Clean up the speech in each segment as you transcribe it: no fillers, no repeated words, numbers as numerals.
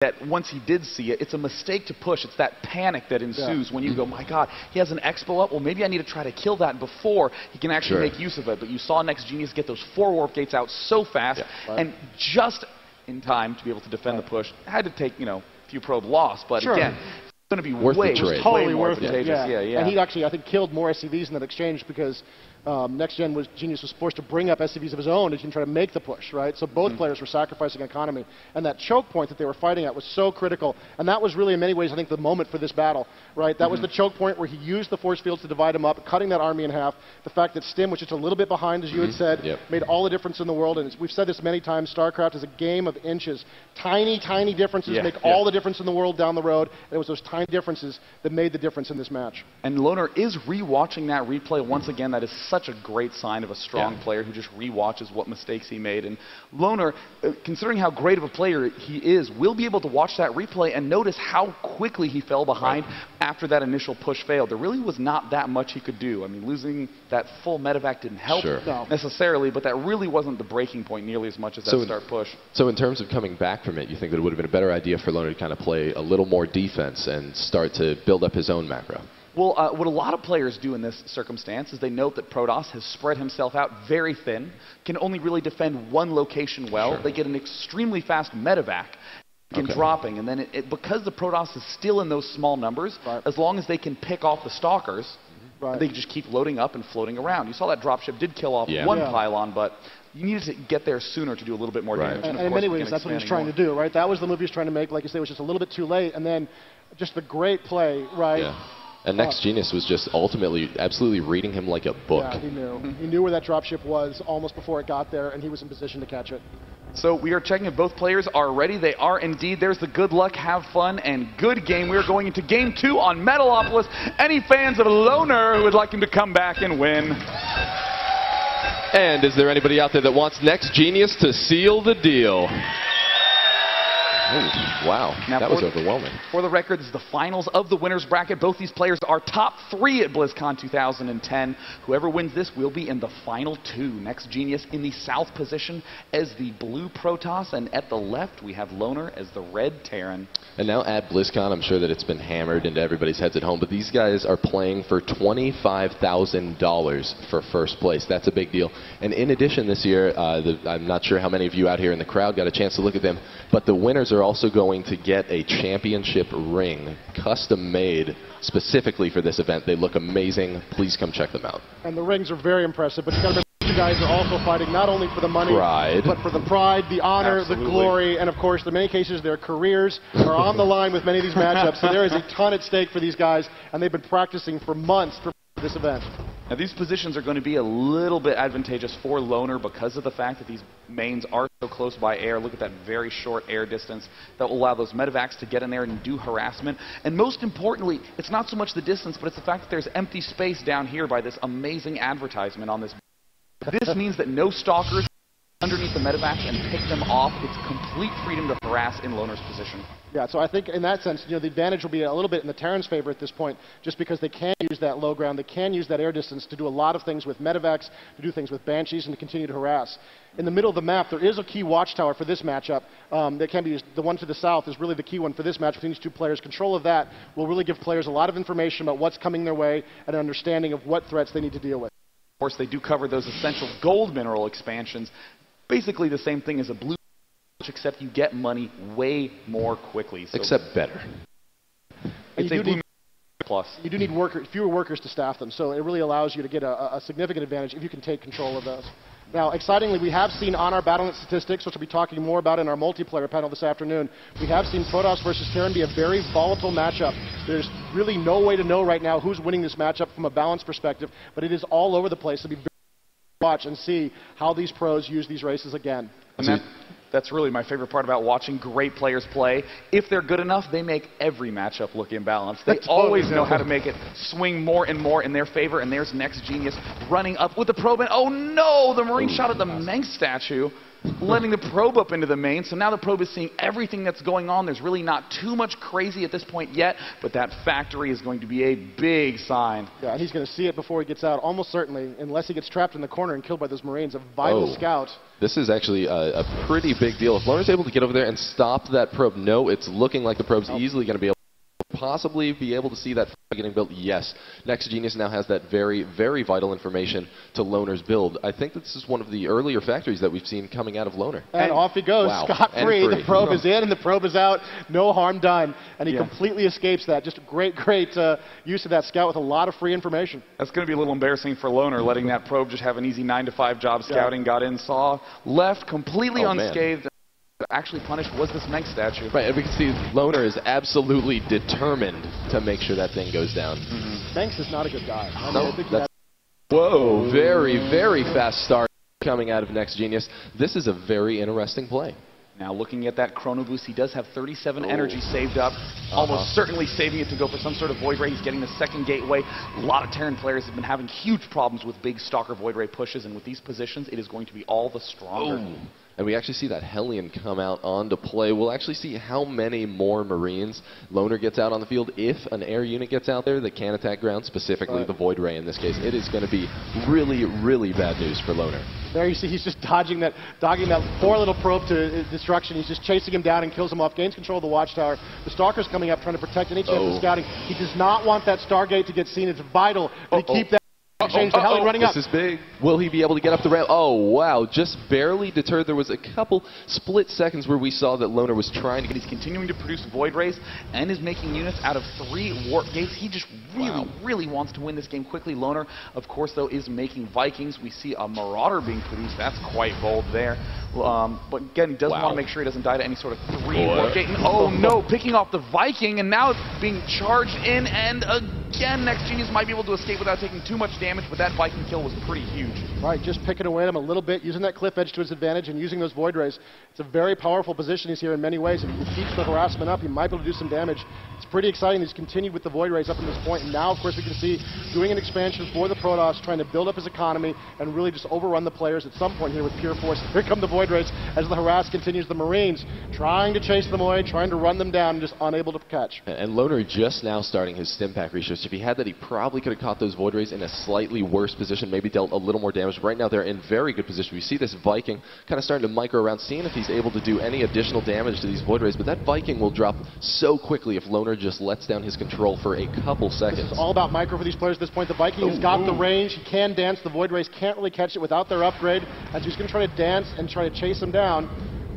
that once he did see it, it's a mistake to push. It's that panic that ensues when you go, my God, he has an Expo up. Well, maybe I need to try to kill that before he can actually make use of it. But you saw NEXGenius get those 4 warp gates out so fast and just in time to be able to defend the push. Had to take, a few probe loss, but again, it's going to be totally worth it. And he actually, I think, killed more SCVs in that exchange because NEXGenius was forced to bring up SCVs of his own to try to make the push, right? So both players were sacrificing economy, and that choke point that they were fighting at was so critical, and that was really, in many ways, I think, the moment for this battle, right? That was the choke point where he used the force fields to divide him up, cutting that army in half. The fact that Stim was just a little bit behind, as you had said, made all the difference in the world, and we've said this many times, Starcraft is a game of inches. Tiny, tiny differences make all the difference in the world down the road, and it was those tiny differences that made the difference in this match. And Loner is re-watching that replay once again. That is such a great sign of a strong player who just re-watches what mistakes he made. And Loner, considering how great of a player he is, will be able to watch that replay and notice how quickly he fell behind after that initial push failed. There really was not that much he could do. I mean, losing that full medevac didn't help necessarily, but that really wasn't the breaking point nearly as much as that start push. So in terms of coming back from it, you think that it would have been a better idea for Loner to kind of play a little more defense and start to build up his own macro? Well, what a lot of players do in this circumstance is they note that Protoss has spread himself out very thin, can only really defend one location well. They get an extremely fast medevac dropping, and then because the Protoss is still in those small numbers, as long as they can pick off the stalkers, they just keep loading up and floating around. You saw that dropship did kill off one pylon, but you needed to get there sooner to do a little bit more damage. And in many ways, that's what he was trying to do, right? That was the move he was trying to make. Like you say, it was just a little bit too late, and then just the great play, right? And NEXGenius was just ultimately absolutely reading him like a book. Yeah, he knew. He knew where that dropship was almost before it got there, and he was in position to catch it. So we are checking if both players are ready. They are indeed. There's the good luck, have fun, and good game. We are going into Game 2 on Metalopolis. Any fans of Loner who would like him to come back and win? And is there anybody out there that wants NEXGenius to seal the deal? Ooh, wow, now that was overwhelming. For the record, this is the finals of the winners bracket. Both these players are top 3 at BlizzCon 2010. Whoever wins this will be in the final 2. NEXGenius in the south position as the blue Protoss, and at the left we have Loner as the red Terran. And now at BlizzCon, I'm sure that it's been hammered into everybody's heads at home, but these guys are playing for $25,000 for first place. That's a big deal. And in addition this year, I'm not sure how many of you out here in the crowd got a chance to look at them, but the winners are also going to get a championship ring, custom made specifically for this event. They look amazing. Please come check them out. And the rings are very impressive, but you got to remember, you guys are also fighting not only for the money, but for the pride, the honor, the glory, and of course, in many cases, their careers are on the line with many of these matchups. So there is a ton at stake for these guys, and they've been practicing for months for this event. Now these positions are going to be a little bit advantageous for Loner because of the fact that these mains are so close by air. Look at that very short air distance that will allow those medevacs to get in there and do harassment. And most importantly, it's not so much the distance, but it's the fact that there's empty space down here by this amazing advertisement on this. This means that no stalkers underneath the medevacs and pick them off. It's complete freedom to harass in Loner's position. Yeah, so I think in that sense, the advantage will be a little bit in the Terran's favor at this point, just because they can use that low ground, they can use that air distance to do a lot of things with medevacs, to do things with banshees, and to continue to harass. In the middle of the map, there is a key watchtower for this matchup that can be used. The one to the south is really the key one for this match between these two players. Control of that will really give players a lot of information about what's coming their way and an understanding of what threats they need to deal with. Of course, they do cover those essential gold mineral expansions. Basically the same thing as a blue, except you get money way more quickly. So except better. It's a blue plus. You do need fewer workers to staff them, so it really allows you to get a significant advantage if you can take control of those. Now, excitingly, we have seen on our BattleNet statistics, which we'll be talking more about in our multiplayer panel this afternoon, we have seen Protoss versus Terran be a very volatile matchup. There's really no way to know right now who's winning this matchup from a balance perspective, but it is all over the place. So be very watch and see how these pros use these races again. And that's really my favorite part about watching great players play. If they're good enough, they make every matchup look imbalanced. They always know how to make it swing more and more in their favor, and there's NEXGenius running up with the probe, and oh no, the Marine shot at the Meng statue. letting the probe up into the main. So now the probe is seeing everything that's going on. There's really not too much crazy at this point yet, but that factory is going to be a big sign. Yeah, and he's going to see it before he gets out, almost certainly, unless he gets trapped in the corner and killed by those Marines. A vital scout. This is actually a pretty big deal. If Loner's able to get over there and stop that probe, no, it's looking like the probe's easily going to be able to possibly be able to see that getting built. Yes, NEXGenius now has that very, very vital information to Loner's build. I think this is one of the earlier factories that we've seen coming out of Loner. And off he goes, scot-free. The probe is in and the probe is out. No harm done. And he completely escapes that. Just great, great use of that scout with a lot of free information. That's going to be a little embarrassing for Loner, letting that probe just have an easy 9-to-5 job scouting. Got in, saw, left, completely unscathed. Actually punished was this Meng statue. Right, and we can see Loner is absolutely determined to make sure that thing goes down. Meng's is not a good guy. Whoa, very, very fast start coming out of NEXGenius. This is a very interesting play. Now looking at that chrono boost, he does have 37 energy saved up, almost certainly saving it to go for some sort of Void Ray. He's getting the second gateway. A lot of Terran players have been having huge problems with big Stalker Void Ray pushes, and with these positions, it is going to be all the stronger. And we actually see that Hellion come out onto play. We'll actually see how many more Marines Loner gets out on the field. If an air unit gets out there that can attack ground, specifically the Void Ray in this case, it is going to be really, really bad news for Loner. There you see he's just dogging that poor little probe to destruction. He's just chasing him down and kills him off, gains control of the watchtower. The Stalker's coming up trying to protect any chance of scouting. He does not want that Stargate to get seen. It's vital to keep that. The Hellion running up. This is big. Will he be able to get up the ramp? Oh, wow. Just barely deterred. There was a couple split seconds where we saw that Loner was trying to get... He's continuing to produce Void Rays and is making units out of 3 Warp Gates. He just really, really wants to win this game quickly. Loner, of course, though, is making Vikings. We see a Marauder being produced. That's quite bold there. But again, he does want to make sure he doesn't die to any sort of 3 Warp Gate. And, oh, no, picking off the Viking, and now it's being charged in, and again, NEXGenius might be able to escape without taking too much damage, but that Viking kill was pretty huge. Right, just picking away at him a little bit, using that cliff edge to his advantage and using those Void Rays. It's a very powerful position he's here in many ways. If he keeps the harassment up, he might be able to do some damage. It's pretty exciting. He's continued with the Void Rays up to this point, and now, of course, we can see doing an expansion for the Protoss, trying to build up his economy and really just overrun the players at some point here with pure force. Here come the Void Rays as the harass continues. The Marines trying to chase them away, trying to run them down, and just unable to catch. And Loner just now starting his stim pack research. If he had that, he probably could have caught those Void Rays in a slightly worse position, maybe dealt a little more damage. Right now, they're in very good position. We see this Viking kind of starting to micro around, seeing if he's able to do any additional damage to these Void Rays, but that Viking will drop so quickly if Loner just lets down his control for a couple seconds. This is all about micro for these players at this point. The Viking has got the range. He can dance. The Void Rays can't really catch it without their upgrade, and so he's going to try to dance and try to chase him down.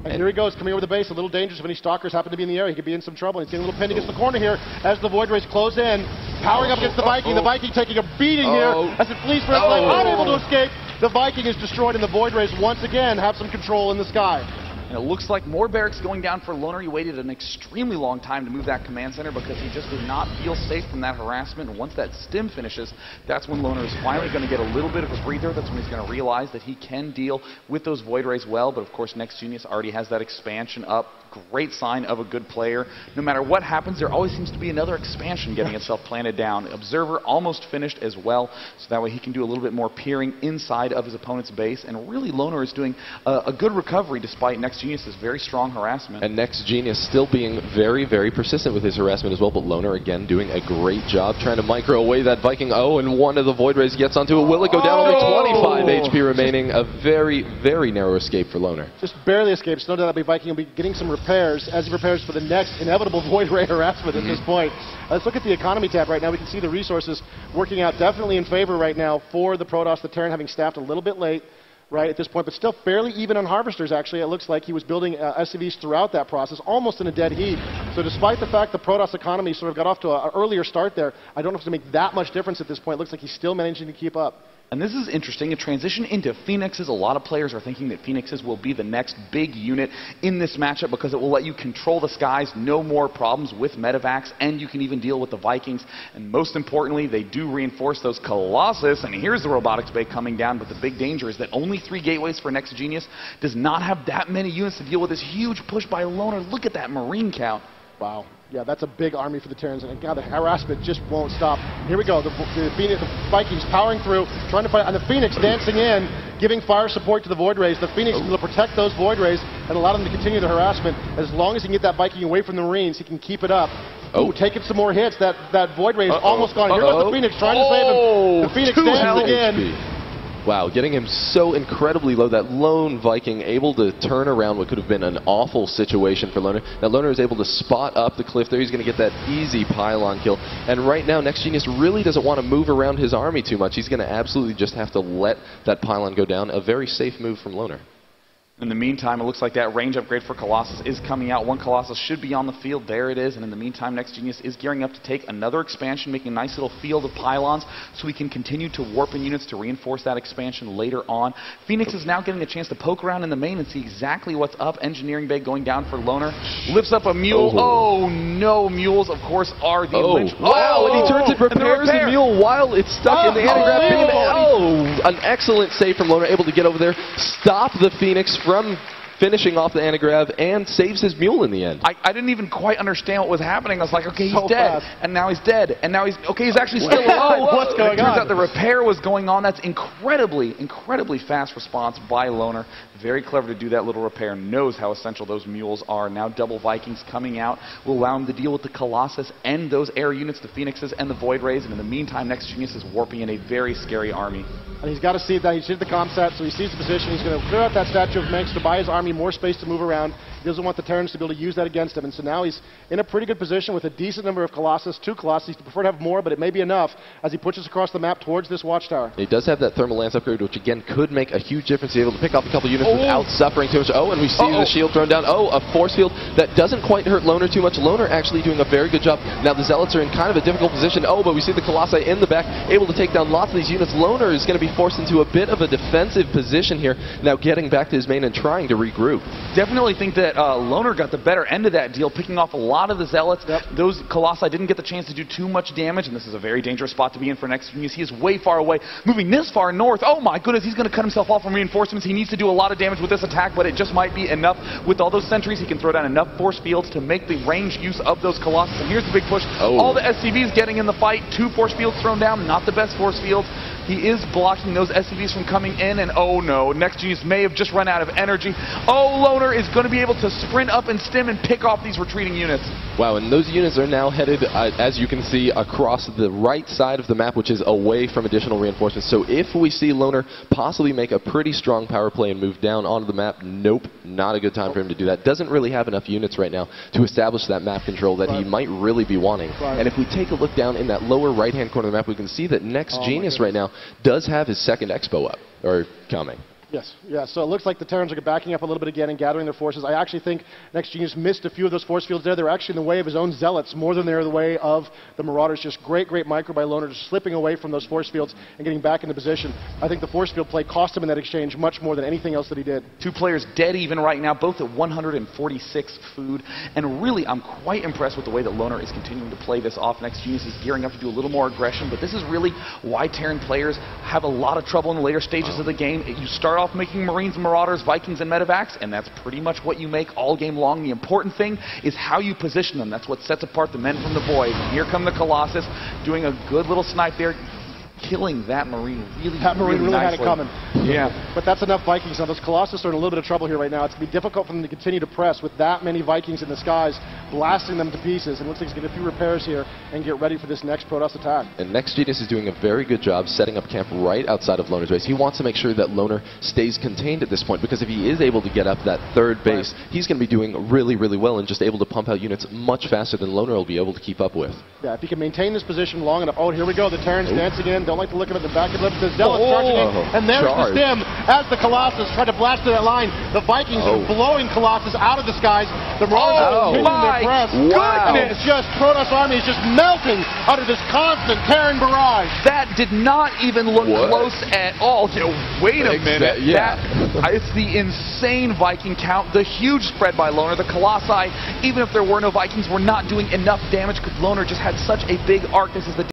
And here he goes, coming over the base, a little dangerous. If any Stalkers happen to be in the area, he could be in some trouble. He's getting a little pinned against the corner here as the Void Rays close in. Powering up against the Viking. The Viking taking a beating here as it flees for his life. Unable to escape. The Viking is destroyed, and the Void Rays once again have some control in the sky. And it looks like more barracks going down for Loner. He waited an extremely long time to move that command center because he just did not feel safe from that harassment. And once that stim finishes, that's when Loner is finally going to get a little bit of a breather. That's when he's going to realize that he can deal with those Void Rays well. But of course, NEXGenius already has that expansion up. Great sign of a good player. No matter what happens, there always seems to be another expansion getting itself planted down. Observer almost finished as well, so that way he can do a little bit more peering inside of his opponent's base. And really, Loner is doing a good recovery despite NEXGenius' very strong harassment. And NEXGenius still being very, very persistent with his harassment as well, but Loner again doing a great job trying to micro away that Viking. Oh, and one of the Void Rays gets onto it. Will it go down? Only 25 HP remaining. A very, very narrow escape for Loner. Just barely escapes. No doubt that Viking will be getting some repairs as he prepares for the next inevitable Void Ray harassment at this point. Let's look at the economy tab right now. We can see the resources working out definitely in favor right now for the Protoss. The Terran having staffed a little bit late right at this point, but still fairly even on harvesters actually. It looks like he was building SCVs throughout that process, almost in a dead heat. So despite the fact the Protoss economy sort of got off to an earlier start there, I don't know if it's going to make that much difference at this point. It looks like he's still managing to keep up. And this is interesting, a transition into Phoenixes. A lot of players are thinking that Phoenixes will be the next big unit in this matchup because it will let you control the skies, no more problems with medevacs, and you can even deal with the Vikings. And most importantly, they do reinforce those Colossus, and here's the robotics bay coming down, but the big danger is that only 3 gateways for NEXGenius does not have that many units to deal with this huge push by Loner. Look at that Marine count. Wow. Yeah, that's a big army for the Terrans, and God, the harassment just won't stop. Here we go, the Vikings powering through, trying to fight, and the Phoenix dancing in, giving fire support to the Void Rays. The Phoenix will protect those Void Rays and allow them to continue the harassment. As long as he can get that Viking away from the Marines, he can keep it up. Ooh, taking some more hits. That Void Ray is almost gone. Here goes the Phoenix trying to save him. The Phoenix dancing in. Wow, getting him so incredibly low. That lone Viking able to turn around what could have been an awful situation for Loner. Now Loner is able to spot up the cliff there. He's going to get that easy pylon kill. And right now, NEXGenius really doesn't want to move around his army too much. He's going to absolutely just have to let that pylon go down. A very safe move from Loner. In the meantime, it looks like that range upgrade for Colossus is coming out. One Colossus should be on the field. There it is. And in the meantime, NEXGenius is gearing up to take another expansion, making a nice little field of pylons so we can continue to warp in units to reinforce that expansion later on. Phoenix is now getting a chance to poke around in the main and see exactly what's up. Engineering Bay going down for Loner. Lifts up a mule. Oh, no. Mules, of course, are the lynch. Wow, and he turns and repairs the mule while it's stuck in the anti-grav beam. Oh, an excellent save from Loner, able to get over there, stop the Phoenix from finishing off the anti-grav, and saves his mule in the end. I didn't even quite understand what was happening. I was like, okay, he's dead. And now he's dead. And now he's, okay, he's actually still alive. What's going on? Turns out the repair was going on. That's incredibly fast response by Loner. Very clever to do that little repair. Knows how essential those mules are. Now double Vikings coming out will allow him to deal with the Colossus and those air units, the Phoenixes and the Void Rays. And in the meantime, NEXGenius is warping in a very scary army. And he's got to see that. He's hit the comsat, so he sees the position. He's going to clear out that statue of Manx to buy his army more space to move around. He doesn't want the Terrans to be able to use that against him. And so now he's in a pretty good position with a decent number of Colossus, 2 Colossus. He'd prefer to have more, but it may be enough as he pushes across the map towards this watchtower. He does have that thermal lance upgrade, which again could make a huge difference. He's able to pick off a couple units without suffering too much. Oh, and we see the shield thrown down. Oh, a force field that doesn't quite hurt Loner too much. Loner actually doing a very good job. Now the Zealots are in kind of a difficult position. Oh, but we see the Colossi in the back, able to take down lots of these units. Loner is going to be forced into a bit of a defensive position here, now getting back to his main and trying to regroup. Definitely think that Loner got the better end of that deal, picking off a lot of the Zealots. Those Colossi didn't get the chance to do too much damage, and this is a very dangerous spot to be in for NEXGenius. He is way far away, moving this far north. Oh my goodness, he's going to cut himself off from reinforcements. He needs to do a lot of damage with this attack, but it just might be enough. With all those sentries, he can throw down enough force fields to make the ranged use of those Colossus. And here's the big push. All the SCVs getting in the fight. 2 force fields thrown down, not the best force fields. He is blocking those SCVs from coming in, and oh no, NEXGenius may have just run out of energy. Oh, Loner is going to be able to sprint up and stem and pick off these retreating units. Wow, and those units are now headed, as you can see, across the right side of the map, which is away from additional reinforcements. So if we see Loner possibly make a pretty strong power play and move down onto the map, nope, not a good time for him to do that. Doesn't really have enough units right now to establish that map control that he might really be wanting. And if we take a look down in that lower right-hand corner of the map, we can see that NEXGenius right now does have his second expo up, or coming. Yes, yeah, so it looks like the Terrans are backing up a little bit again and gathering their forces. I actually think NEXGenius missed a few of those force fields there. They're actually in the way of his own Zealots more than they're in the way of the Marauders. Just great micro by Loner, just slipping away from those force fields and getting back into position. I think the force field play cost him in that exchange much more than anything else that he did. 2 players dead even right now, both at 146 food. And really, I'm quite impressed with the way that Loner is continuing to play this off. NEXGenius is gearing up to do a little more aggression, but this is really why Terran players have a lot of trouble in the later stages of the game. You start off making Marines, Marauders, Vikings, and Medevacs, and that's pretty much what you make all game long. The important thing is how you position them. That's what sets apart the men from the boys. And here come the Colossus, doing a good little snipe there, killing that Marine really had it coming. Yeah. But that's enough Vikings. Now, those Colossus are in a little bit of trouble here right now. It's going to be difficult for them to continue to press with that many Vikings in the skies, blasting them to pieces. And it looks like he's going to get a few repairs here and get ready for this next Protoss attack. And NEXGenius is doing a very good job setting up camp right outside of Loner's base. He wants to make sure that Loner stays contained at this point, because if he is able to get up that third base, he's going to be doing really well and just able to pump out units much faster than Loner will be able to keep up with. Yeah, if he can maintain this position long enough. Oh, here we go. The Terrans dancing in. Don't like to look at the back of the Zealots charging in. And there's the stem as the Colossus try to blast through that line. The Vikings are blowing Colossus out of the skies. The Marauders are continuing their press. Goodness! It's just Protoss army is just melting under this constant Terran barrage. That did not even look close at all. Wait a minute. It's the insane Viking count, the huge spread by Loner. The Colossi, even if there were no Vikings, were not doing enough damage because Loner just had such a big arc. This is the